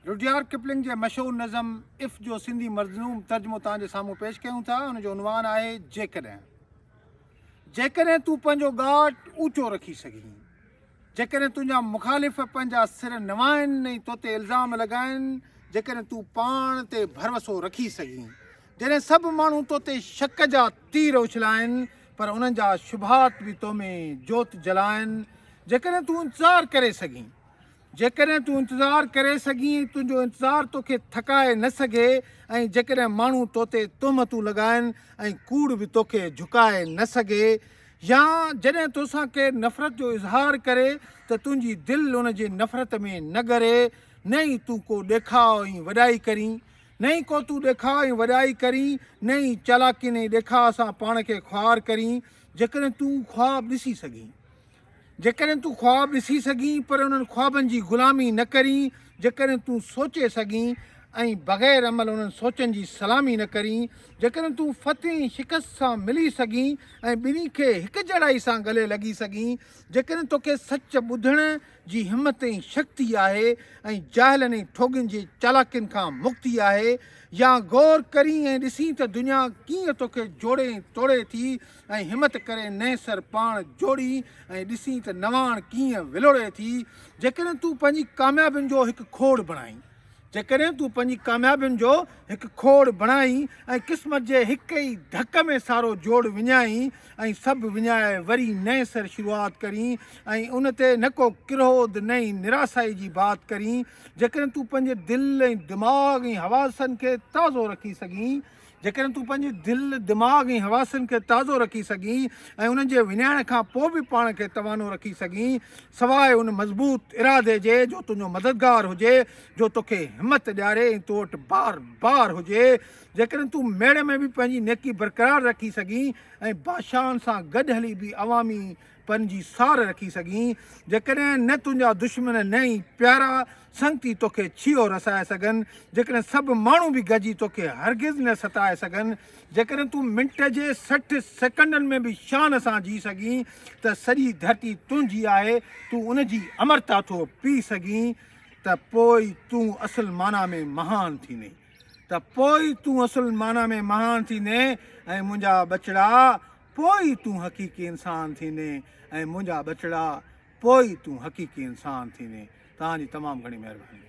Rudyard Kipling जे मशहूर नज़म if जो सिंधी मज़मून तर्जुमो तव्हांजे साम्हूं पेश कयूं था। उनजो उनवान आहे जेकॾहिं। जेकॾहिं तूं पंहिंजो ॻाट ऊचो रखी सघीं, जेकॾहिं तुंहिंजा मुख़ालिफ़ पंहिंजा सिर नवाइनि ऐं तो ते इल्ज़ाम लॻाइनि, जेकॾहिं तूं पाण ते भरवसो रखी सघीं, जॾहिं सभु माण्हू तो ते शक जा तीर उछलाइनि पर उन्हनि जा शुभात बि तो में जोत जलाइनि, जेकॾहिं तूं इंतज़ारु करे सघीं, जेकॾहिं तूं इंतज़ारु करे सघीं, तुंहिंजो इंतज़ारु तोखे थकाए न सघे ऐं जेकॾहिं माण्हू तो ते तुहमतूं लॻाइनि ऐं कूड़ बि तोखे झुकाए न सघे, या जॾहिं तोसां केरु नफ़रत जो इज़हार करे त तुंहिंजी दिलि उन जे नफ़रत में न ॻरे, न ई तूं को ॾेखाउ ऐं वॾाई करीं, न ई को तूं ॾेखाउ ऐं वॾाई करीं, न ई चालाकियुनि ऐं ॾेखाउ सां पाण खे ख़्वार करीं, जेकॾहिं तूं ख़्वाब ॾिसी सघीं, जेकॾहिं तूं ख़्वाब ॾिसी सघीं पर उन्हनि ख़्वाबनि जी ग़ुलामी न करीं, जेकॾहिं तूं सोचे सघीं ऐं बग़ैर अमल उन्हनि सोचनि जी सलामी न करीं, जेकॾहिं तूं फ़तेह शिकस्त सां मिली सघीं ऐं ॿिन्ही खे हिकु जहिड़ाई सां गले लॻी सघीं, जेकॾहिं तोखे सच ॿुधण जी हिमत ऐं शक्ति आहे ऐं जाहिलनि ऐं ठोगियुनि जी चालाकियुनि खां मुक्ति आहे, या गौर करीं ऐं ॾिसीं त दुनिया कीअं तोखे जोड़े तोड़े थी ऐं हिमत करे नए सर पाण जोड़ी ऐं ॾिसीं त नवाण कीअं विलोड़े थी, जेकॾहिं तूं पंहिंजी कामयाबियुनि जो हिकु खोड़ बणाई, जेकॾहिं तूं पंहिंजी कामयाबियुनि जो हिकु खोड़ बणाई ऐं क़िस्मत जे हिक ई धक में सारो जोड़ विञाई ऐं सभु विञाए वरी नए सर शुरूआति करीं ऐं उन ते न को किरोध न ई निरासाई जी बात करीं, जेकॾहिं तूं पंहिंजे दिलि ऐं दिमाग़ ऐं हवासनि खे ताज़ो रखी सघीं, जेकॾहिं तूं पंहिंजे दिलि दिमाग़ ऐं हवासनि खे ताज़ो रखी सघीं ऐं उन्हनि जे विञाइण खां पोइ बि पाण खे तवानो रखी सघीं, सवाइ उन मज़बूत इरादे जे जो तुंहिंजो मददगार हुजे, जो तोखे हिमत ॾियारे ऐं तो वटि बार बार हुजे, जेकॾहिं तूं मेड़े में बि पंहिंजी नेकी बरक़रार रखी सघीं ऐं बादशाहनि सां गॾु हली बि अवामी पंहिंजी सार रखी सघीं, जेकॾहिं न तुंहिंजा दुश्मन न ई प्यारा संगती तोखे छियो रसाए सघनि, जेकॾहिं सभु माण्हू बि गॾिजी तोखे हरगिज़ न सताए सघनि, जेकॾहिं तूं मिंट जे 60 सेकंडनि में बि शान सां जी सघीं त सॼी धरती तुंहिंजी आहे, तूं उनजी अमरता थो पी सघीं, त पोइ तूं असुल माना में महान थींदे, त पोइ तूं असुल माना में महान थींदे ऐं मुंहिंजा बचड़ा पोइ तूं हक़ीक़ी इंसान थींदे ऐं मुंहिंजा बचड़ा पोइ तूं हक़ीक़ी इंसान थींदे। तव्हांजी तमामु घणी महिरबानी।